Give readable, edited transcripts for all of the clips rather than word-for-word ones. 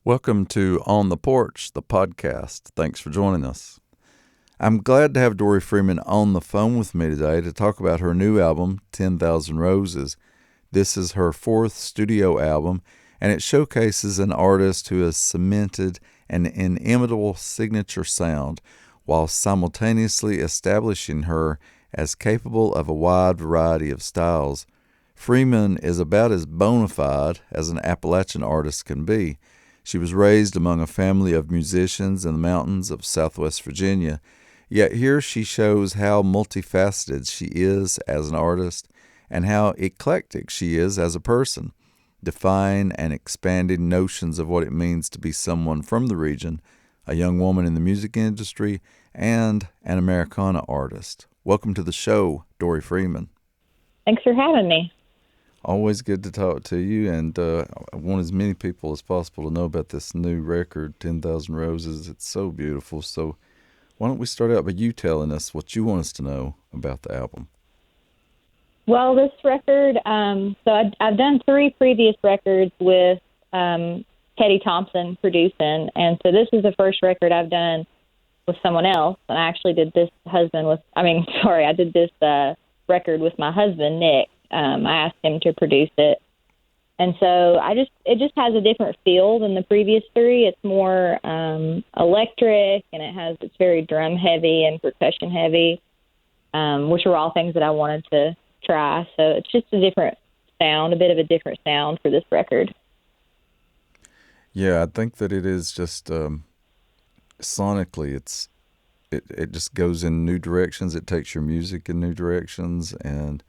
Welcome to On the Porch, the podcast. Thanks for joining us. I'm glad to have Dori Freeman on the phone with me today to talk about her new album, 10,000 Roses. This is her fourth studio album, and it showcases an artist who has cemented an inimitable signature sound while simultaneously establishing her as capable of a wide variety of styles. Freeman is about as bona fide as an Appalachian artist can be. She was raised among a family of musicians in the mountains of Southwest Virginia, yet here she shows how multifaceted she is as an artist and how eclectic she is as a person, defying and expanding notions of what it means to be someone from the region, a young woman in the music industry, and an Americana artist. Welcome to the show, Dori Freeman. Thanks for having me. Always good to talk to you, and I want as many people as possible to know about this new record, 10,000 Roses. It's so beautiful. So why don't we start out by you telling us what you want us to know about the album? Well, this record, I've done 3 previous records with Teddy Thompson producing, and so this is the first record I've done with someone else, and I actually did this record with my husband, Nick. I asked him to produce it. And so it just has a different feel than the previous 3. It's more electric, and it's very drum heavy and percussion heavy, which are all things that I wanted to try. So it's just a different sound, a bit of a different sound for this record. Yeah, I think that it is just sonically, it just goes in new directions. It takes your music in new directions, and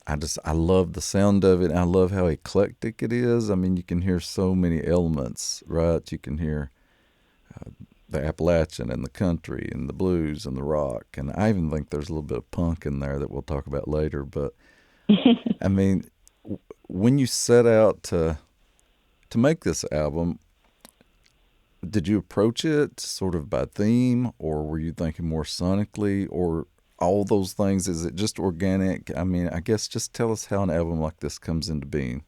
I love the sound of it. I love how eclectic it is. I mean, you can hear so many elements, right? You can hear the Appalachian and the country and the blues and the rock. And I even think there's a little bit of punk in there that we'll talk about later. But, I mean, when you set out to make this album, did you approach it sort of by theme, or were you thinking more sonically, or all those things? Is it just organic? I mean, I guess just tell us how an album like this comes into being.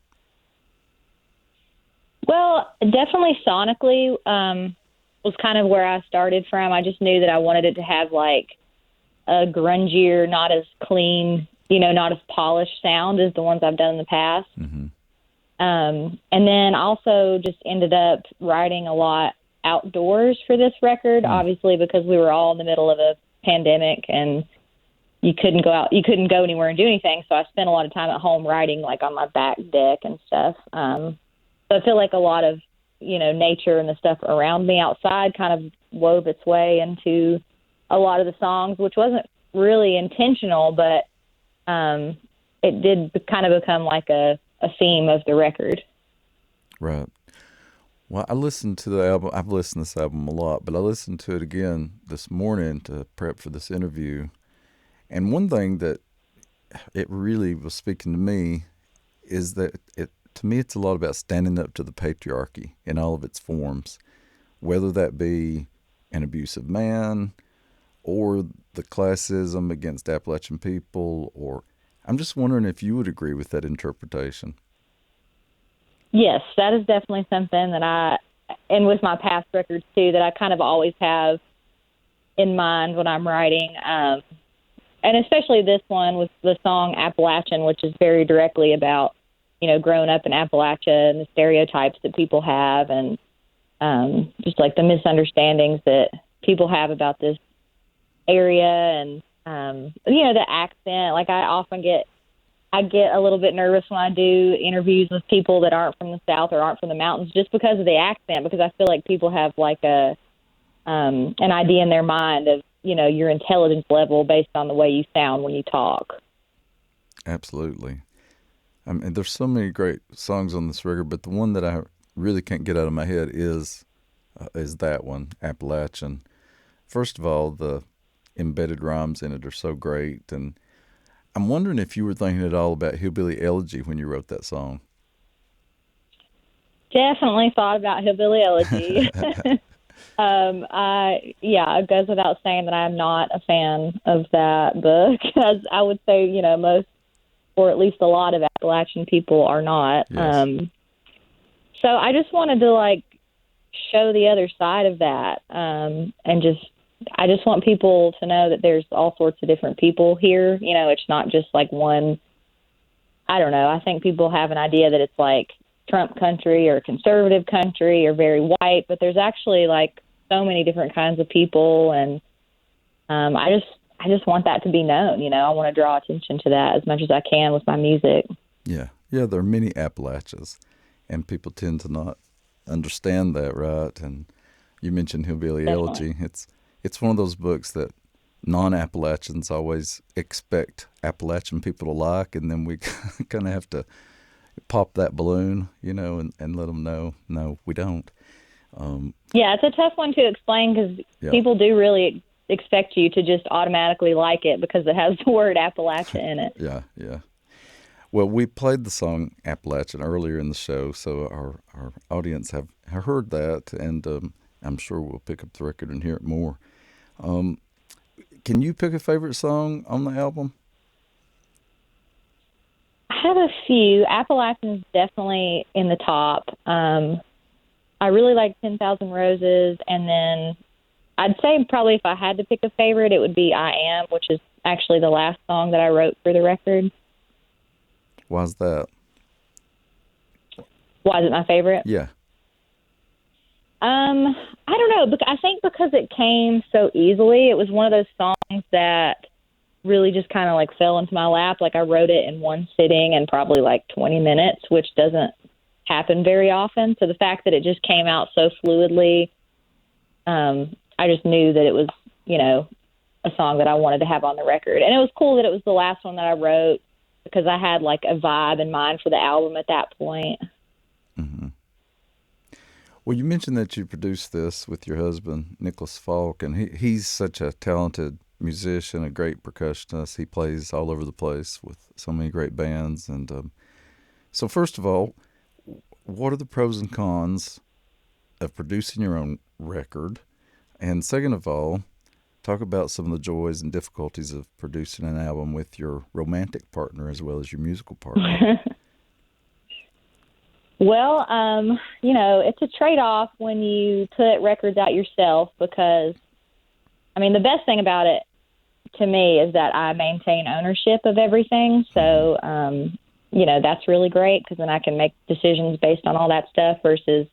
Well, definitely sonically was kind of where I started from. I just knew that I wanted it to have like a grungier, not as clean, not as polished sound as the ones I've done in the past. Mm-hmm. And then also just ended up writing a lot outdoors for this record, obviously because we were all in the middle of a pandemic and you couldn't go out, you couldn't go anywhere and do anything. So I spent a lot of time at home writing, like on my back deck and stuff. So I feel like a lot of, nature and the stuff around me outside kind of wove its way into a lot of the songs, which wasn't really intentional, but it did kind of become like a theme of the record. Right. Well, I listened to the album. I've listened to this album a lot, but I listened to it again this morning to prep for this interview. And one thing that it really was speaking to me is that to me, it's a lot about standing up to the patriarchy in all of its forms, whether that be an abusive man or the classism against Appalachian people, or I'm just wondering if you would agree with that interpretation. Yes, that is definitely something that and with my past records too, that I kind of always have in mind when I'm writing. And especially this one with the song Appalachian, which is very directly about, growing up in Appalachia and the stereotypes that people have and just like the misunderstandings that people have about this area and, the accent. Like I get a little bit nervous when I do interviews with people that aren't from the South or aren't from the mountains just because of the accent, because I feel like people have like an idea in their mind of, your intelligence level based on the way you sound when you talk. Absolutely. I mean, there's so many great songs on this record, but the one that I really can't get out of my head is that one, Appalachian. First of all, the embedded rhymes in it are so great, and I'm wondering if you were thinking at all about Hillbilly Elegy when you wrote that song. Definitely thought about Hillbilly Elegy. It goes without saying that I'm not a fan of that book, as I would say, most, or at least a lot of Appalachian people are not. Yes. So I just wanted to like show the other side of that, and I just want people to know that there's all sorts of different people here. You know, it's not just like one. I don't know. I think people have an idea that it's like Trump country or conservative country or very white, but there's actually like so many different kinds of people, and I just want that to be known. You know, I want to draw attention to that as much as I can with my music. Yeah, yeah. There are many Appalachians, and people tend to not understand that, right? And you mentioned Hillbilly Definitely. Elegy. It's one of those books that non-Appalachians always expect Appalachian people to like, and then we kind of have to pop that balloon, and let them know, no, we don't. Yeah, it's a tough one to explain because Yeah, people do really expect you to just automatically like it because it has the word Appalachia in it. yeah, yeah. Well, we played the song Appalachian earlier in the show, so our audience have heard that, and I'm sure we'll pick up the record and hear it more. Um, can you pick a favorite song on the album? I have a few. Appalachian is definitely in the top. I really like 10,000 Roses, and then I'd say probably if I had to pick a favorite, it would be I Am, which is actually the last song that I wrote for the record. Why's that? Why is it my favorite? Yeah. I don't know. I think because it came so easily, it was one of those songs that really just kind of like fell into my lap. Like I wrote it in one sitting and probably like 20 minutes, which doesn't happen very often. So the fact that it just came out so fluidly, I just knew that it was, you know, a song that I wanted to have on the record. And it was cool that it was the last one that I wrote because I had like a vibe in mind for the album at that point. Hmm. Well, you mentioned that you produced this with your husband, Nicholas Falk, and he's such a talented musician, a great percussionist. He plays all over the place with so many great bands. And so, first of all, what are the pros and cons of producing your own record? And second of all, talk about some of the joys and difficulties of producing an album with your romantic partner as well as your musical partner. Well, you know, it's a trade-off when you put records out yourself because, I mean, the best thing about it to me is that I maintain ownership of everything. Mm-hmm. So, you know, that's really great because then I can make decisions based on all that stuff versus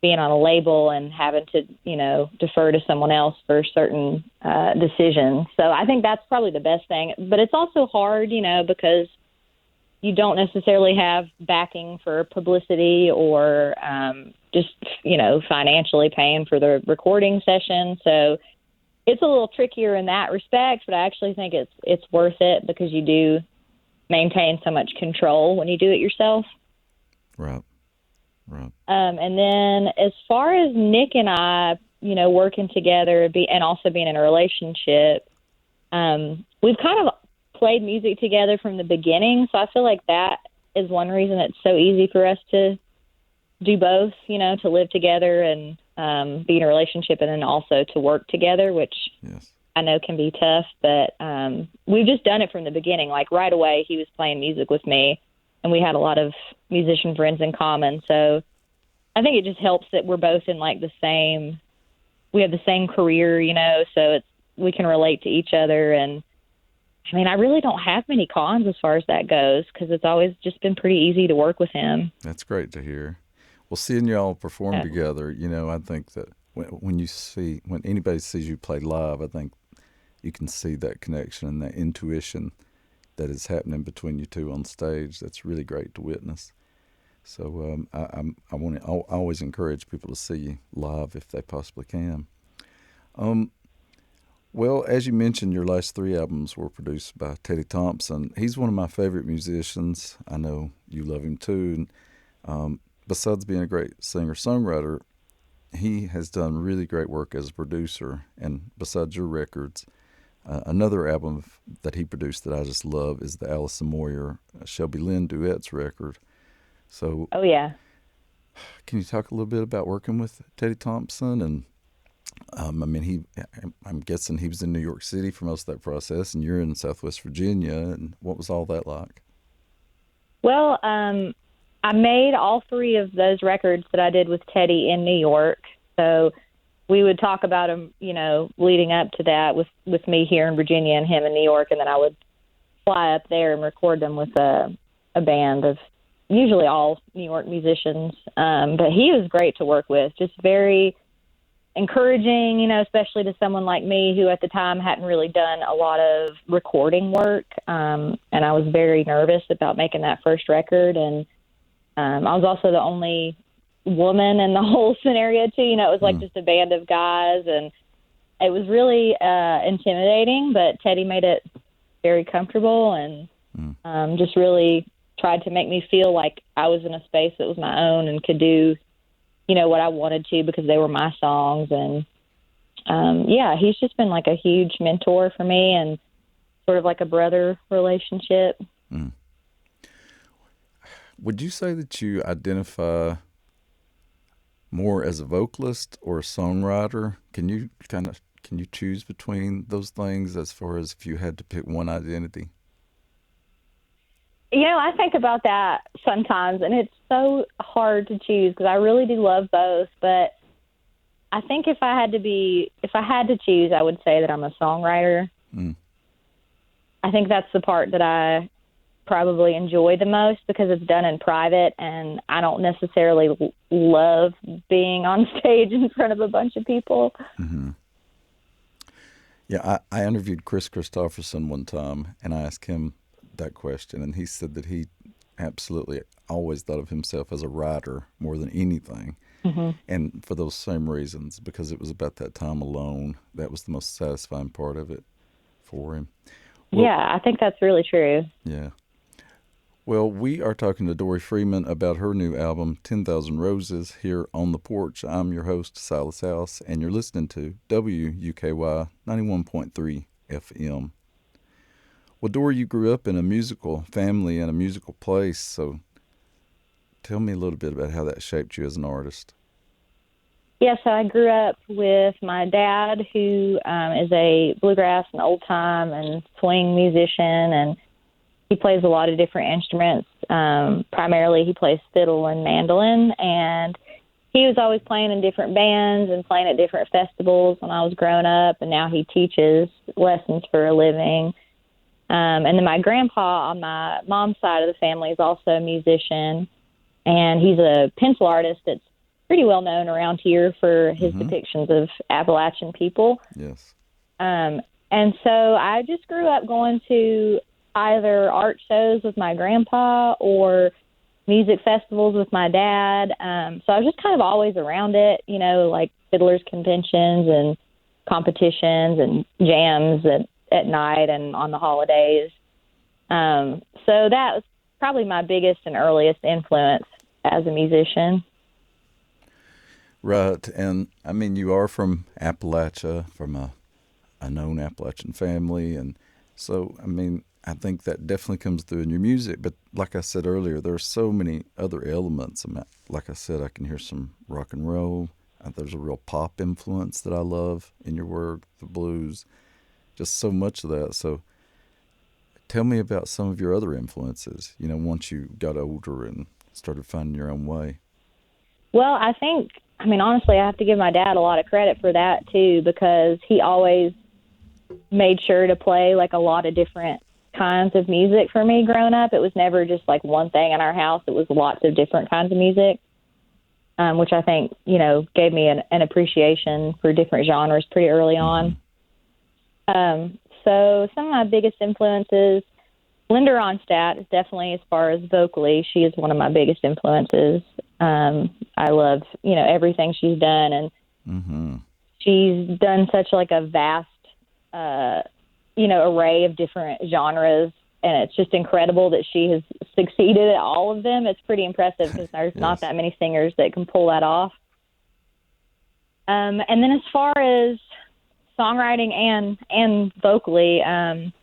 being on a label and having to, you know, defer to someone else for certain decisions. So I think that's probably the best thing. But it's also hard, you know, because you don't necessarily have backing for publicity or just, you know, financially paying for the recording session. So it's a little trickier in that respect, but I actually think it's worth it because you do maintain so much control when you do it yourself. Right, right. And then as far as Nick and I, you know, working together and also being in a relationship, we've kind of played music together from the beginning. So I feel like that is one reason it's so easy for us to do both, you know, to live together and be in a relationship and then also to work together, which Yes. I know can be tough, but we've just done it from the beginning. Like right away, he was playing music with me and we had a lot of musician friends in common. So I think it just helps that we're both in like we have the same career, you know, so we can relate to each other. And I mean, I really don't have many cons as far as that goes because it's always just been pretty easy to work with him. That's great to hear. Well, seeing y'all perform Uh, together, I think that when anybody sees you play live, I think you can see that connection and that intuition that is happening between you two on stage. That's really great to witness. So I always encourage people to see you live if they possibly can. Um, well, as you mentioned, your last three albums were produced by Teddy Thompson. He's one of my favorite musicians. I know you love him too. Besides being a great singer-songwriter, he has done really great work as a producer. And besides your records, another album that he produced that I just love is the Allison Moyer Shelby Lynn duets record. So, oh, yeah. can you talk a little bit about working with Teddy Thompson? And I mean, I'm guessing he was in New York City for most of that process, and you're in Southwest Virginia. And what was all that like? Well, I made all three of those records that I did with Teddy in New York. So we would talk about them, leading up to that with me here in Virginia and him in New York, and then I would fly up there and record them with a band of usually all New York musicians. But he was great to work with, just very encouraging, especially to someone like me who at the time hadn't really done a lot of recording work. And I was very nervous about making that first record. And I was also the only woman in the whole scenario too. It was like just a band of guys, and it was really intimidating, but Teddy made it very comfortable and just really tried to make me feel like I was in a space that was my own and could do, what I wanted to because they were my songs. And he's just been like a huge mentor for me and sort of like a brother relationship. Mm. Would you say that you identify more as a vocalist or a songwriter? Can you choose between those things as far as if you had to pick one identity? I think about that sometimes, and it's so hard to choose because I really do love both. But I think if I had to choose, I would say that I'm a songwriter. Mm. I think that's the part that I probably enjoy the most because it's done in private, and I don't necessarily love being on stage in front of a bunch of people. Mm-hmm. Yeah, I interviewed Chris Christopherson one time, and I asked him that question, and he said that he absolutely always thought of himself as a writer more than anything. Mm-hmm. And for those same reasons, because it was about that time alone, that was the most satisfying part of it for him. Well, yeah, I think that's really true. Yeah. Well, we are talking to Dori Freeman about her new album, 10,000 Roses, here on The Porch. I'm your host, Silas House, and you're listening to WUKY 91.3 FM. Well, Dori, you grew up in a musical family and a musical place, so tell me a little bit about how that shaped you as an artist. Yeah, so I grew up with my dad, who is a bluegrass and old-time and swing musician, and he plays a lot of different instruments. Primarily, he plays fiddle and mandolin, and he was always playing in different bands and playing at different festivals when I was growing up, and now he teaches lessons for a living. And then my grandpa on my mom's side of the family is also a musician, and he's a pencil artist that's pretty well known around here for his depictions of Appalachian people. Yes. And so I just grew up going to either art shows with my grandpa or music festivals with my dad. So I was just kind of always around it, like fiddlers conventions and competitions and jams at night and on the holidays. So that was probably my biggest and earliest influence as a musician. Right. And I mean, you are from Appalachia, from a known Appalachian family. And so, I mean, I think that definitely comes through in your music. But like I said earlier, there are so many other elements. I mean, like I said, I can hear some rock and roll. There's a real pop influence that I love in your work, the blues, just so much of that. So tell me about some of your other influences, once you got older and started finding your own way. Well, honestly, I have to give my dad a lot of credit for that, too, because he always made sure to play, like, a lot of different kinds of music for me growing up. It was never just, like, one thing in our house. It was lots of different kinds of music, which I think, gave me an appreciation for different genres pretty early on. So some of my biggest influences, Linda Ronstadt is definitely, as far as vocally, she is one of my biggest influences. I love, everything she's done, and she's done such like a vast, array of different genres, and it's just incredible that she has succeeded at all of them. It's pretty impressive because there's not that many singers that can pull that off. And then as far as songwriting and vocally,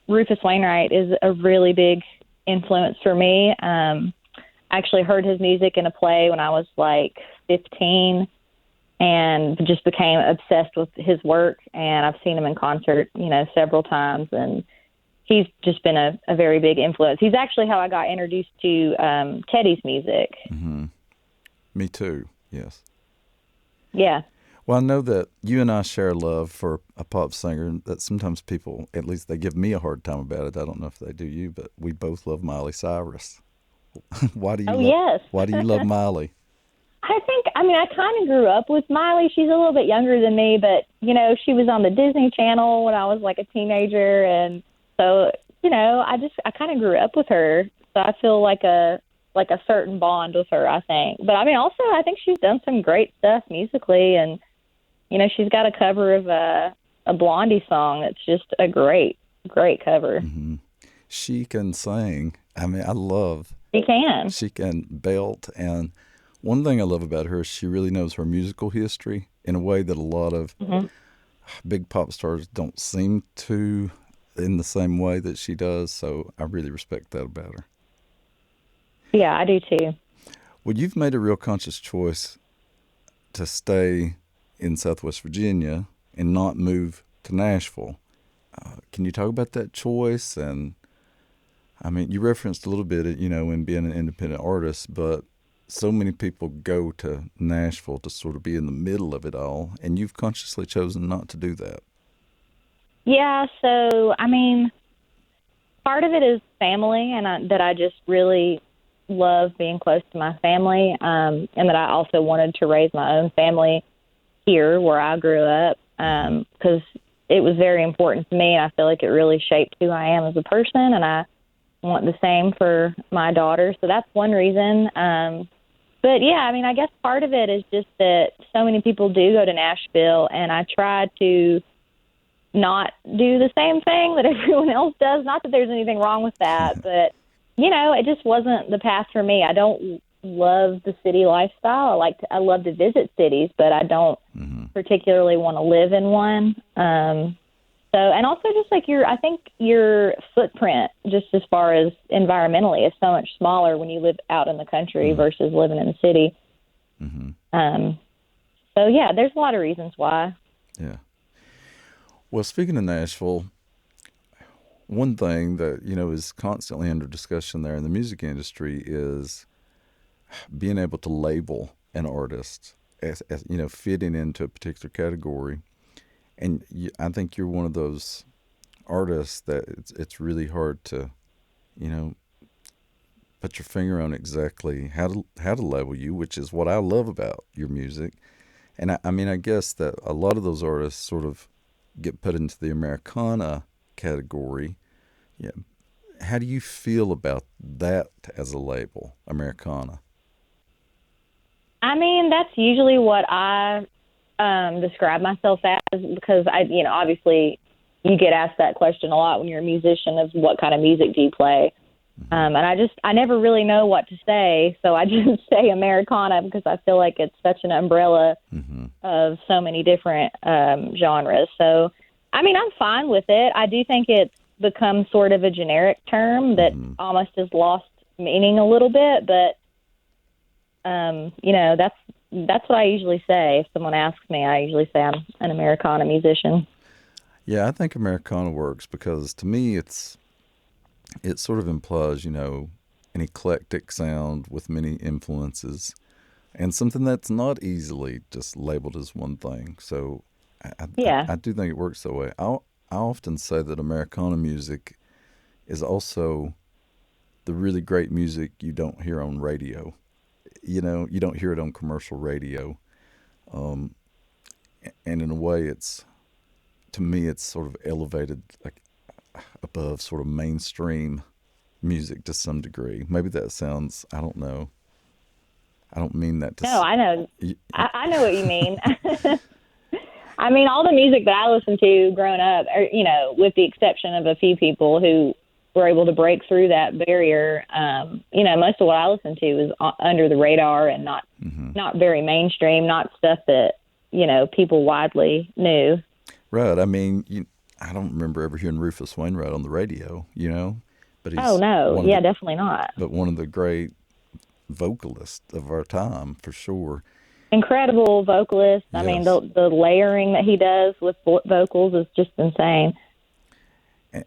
Rufus Wainwright is a really big influence for me. I actually heard his music in a play when I was like 15 and just became obsessed with his work. And I've seen him in concert, several times. And he's just been a very big influence. He's actually how I got introduced to Teddy's music. Mm-hmm. Me too, yes. Yeah. Well, I know that you and I share a love for a pop singer that sometimes people, at least they give me a hard time about it. I don't know if they do you, but we both love Miley Cyrus. Oh, yes. Why do you love Miley? I kind of grew up with Miley. She's a little bit younger than me, but, she was on the Disney Channel when I was like a teenager. And so, I kind of grew up with her. So I feel like a certain bond with her, I think. But also, I think she's done some great stuff musically. And, she's got a cover of a Blondie song. That's just a great, great cover. Mm-hmm. She can sing. I love. She can belt. And one thing I love about her is she really knows her musical history in a way that a lot of big pop stars don't seem to in the same way that she does. So I really respect that about her. Yeah, I do too. Well, you've made a real conscious choice to stay in Southwest Virginia and not move to Nashville. Can you talk about that choice? And you referenced a little bit, in being an independent artist, but so many people go to Nashville to sort of be in the middle of it all, and you've consciously chosen not to do that. Yeah, so, part of it is family, and that I just really love being close to my family, and that I also wanted to raise my own family here where I grew up, because it was very important to me, and I feel like it really shaped who I am as a person, and I want the same for my daughter. So that's one reason. But yeah, I guess part of it is just that so many people do go to Nashville, and I try to not do the same thing that everyone else does. Not that there's anything wrong with that, but it just wasn't the path for me. I don't love the city lifestyle. I love to visit cities, but I don't particularly want to live in one. And also just I think your footprint, just as far as environmentally, is so much smaller when you live out in the country versus living in the city. So yeah, there's a lot of reasons why. Yeah. Well, speaking of Nashville, one thing that, is constantly under discussion there in the music industry is being able to label an artist as fitting into a particular category. And I think you're one of those artists that it's really hard to, put your finger on exactly how to label you, which is what I love about your music. And I guess that a lot of those artists sort of get put into the Americana category. Yeah. How do you feel about that as a label, Americana? That's usually what I describe myself as, because obviously you get asked that question a lot when you're a musician of what kind of music do you play. And I never really know what to say. So I just say Americana because I feel like it's such an umbrella of so many different genres. So, I'm fine with it. I do think it's become sort of a generic term that almost has lost meaning a little bit, but that's what I usually say. If someone asks me, I usually say I'm an Americana musician. Yeah, I think Americana works because to me it sort of implies, an eclectic sound with many influences and something that's not easily just labeled as one thing. So I do think it works that way. I often say that Americana music is also the really great music you don't hear on radio. You don't hear it on commercial radio. And in a way, to me, it's sort of elevated above sort of mainstream music to some degree. Maybe that sounds, I don't know. I don't mean that to... No, I know. I know what you mean. All the music that I listened to growing up, with the exception of a few people who were able to break through that barrier, most of what I listened to was under the radar and not very mainstream, not stuff that, people widely knew. Right. I don't remember ever hearing Rufus Wainwright on the radio, but he's... Oh, no. Yeah, definitely not. But one of the great vocalists of our time, for sure. Incredible vocalist. Yes. The layering that he does with vocals is just insane.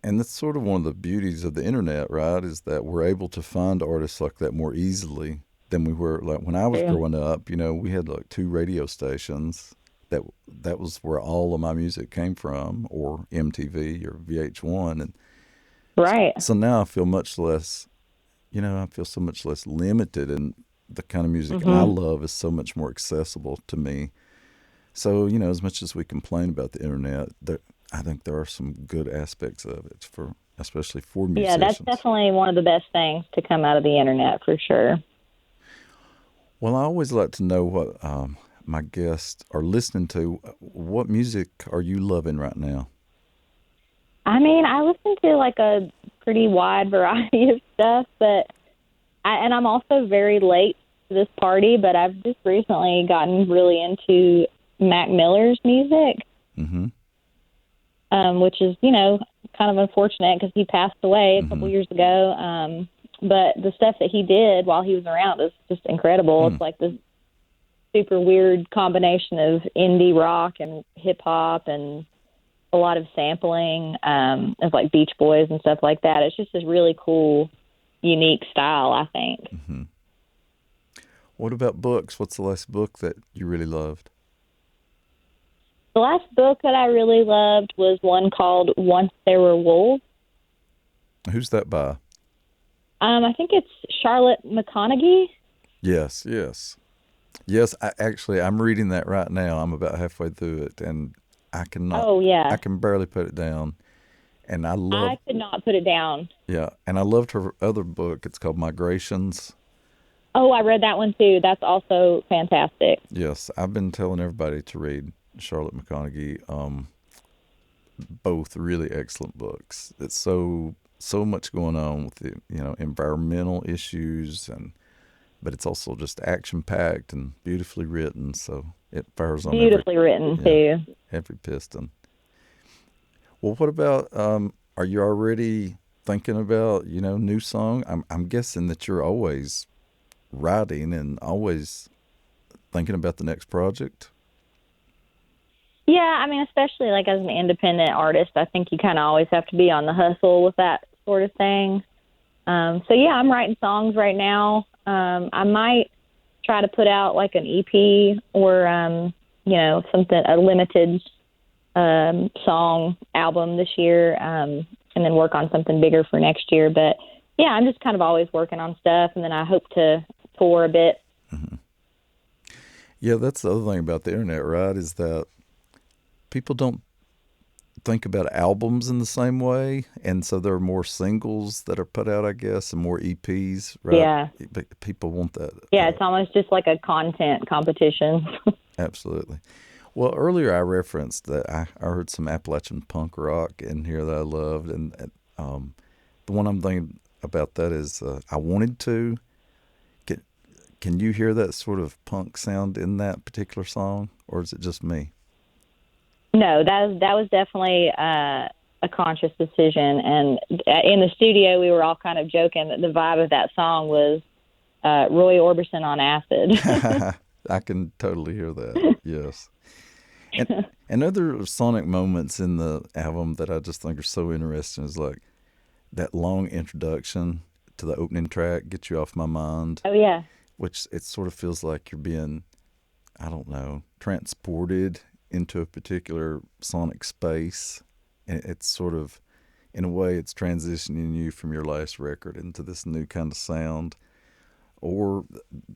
And that's sort of one of the beauties of the internet, right? Is that we're able to find artists like that more easily than we were. Like when I was True. growing up, we had like two radio stations. That was where all of my music came from, or MTV or VH1, and Right. so now I feel much less. I feel so much less limited, and the kind of music I Mhm. love is so much more accessible to me. So, as much as we complain about the internet, I think there are some good aspects of it especially for Yeah, that's musicians. definitely one of the best things to come out of the internet for sure. Well, I always like to know what my guests are listening to. What music are you loving right now? I mean, I listen to like a pretty wide variety of stuff, but and I'm also very late to this party, but I've just recently gotten really into Mac Miller's music, Mm-hmm. which is, kind of unfortunate because he passed away a couple Mm-hmm. years ago. But the stuff that he did while he was around is just incredible. Hmm. It's like this super weird combination of indie rock and hip hop and a lot of sampling of like Beach Boys and stuff like that. It's just a really cool, unique style, I think. Mm-hmm. What about books? What's the last book that you really loved? The last book that I really loved was one called Once There Were Wolves. Who's that by? I think it's Charlotte McConaughey. Yes, yes. Yes, I'm reading that right now. I'm about halfway through it, and I cannot, Oh, I yeah. can barely put it down. And I love, I could not put it down. yeah, and I loved her other book. It's called Migrations. Oh, I read that one too. That's also fantastic. Yes, I've been telling everybody to read Charlotte McConaughey. Both really excellent books. It's so much going on with the environmental issues, but it's also just action packed and beautifully written. So it fires on Beautifully written yeah too. every piston. Well, what about are you already thinking about new song? I'm guessing that you're always writing and always thinking about the next project. Yeah, I mean, especially like as an independent artist, I think you kind of always have to be on the hustle with that sort of thing. So yeah, I'm writing songs right now. I might try to put out like an EP or something, a limited song album this year, and then work on something bigger for next year. But yeah, I'm just kind of always working on stuff, and then I hope to tour a bit. Hmm. Yeah, that's the other thing about the internet, right? Is that people don't think about albums in the same way, and so there are more singles that are put out, I guess, and more EPs, right? Yeah, But people want that. yeah, it's almost just like a content competition. Absolutely. Well, earlier I referenced that I heard some Appalachian punk rock in here that I loved, and the one I'm thinking about that is I wanted to. Can, can you hear that sort of punk sound in that particular song, or is it just me? No, that was definitely a conscious decision. And in the studio, we were all kind of joking that the vibe of that song was Roy Orbison on acid. I can totally hear that. Yes. And other sonic moments in the album that I just think are so interesting is like that long introduction to the opening track, "Get You Off My Mind," Oh yeah, which it sort of feels like you're being, I don't know, transported into a particular sonic space. And it's sort of, in a way, it's transitioning you from your last record into this new kind of sound, or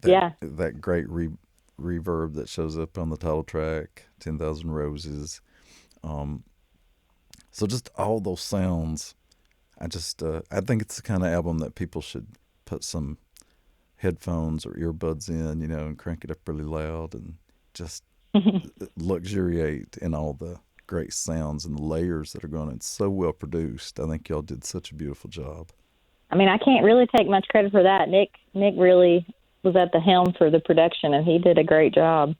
yeah. that great reverb that shows up on the title track, 10,000 Roses. Um, so just all those sounds, I think it's the kind of album that people should put some headphones or earbuds in, and crank it up really loud and just luxuriate in all the great sounds and the layers that are going on. It's so well produced. I think y'all did such a beautiful job. I mean, I can't really take much credit for that. Nick really was at the helm for the production, and he did a great job.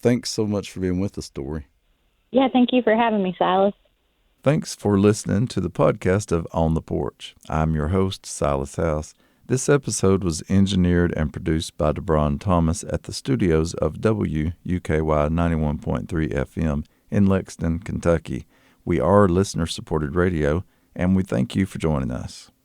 Thanks so much for being with us, Dori. Yeah, thank you for having me, Silas. Thanks for listening to the podcast of On the Porch. I'm your host, Silas House. This episode was engineered and produced by DeBron Thomas at the studios of WUKY 91.3 FM in Lexington, Kentucky. We are listener-supported radio, And we thank you for joining us.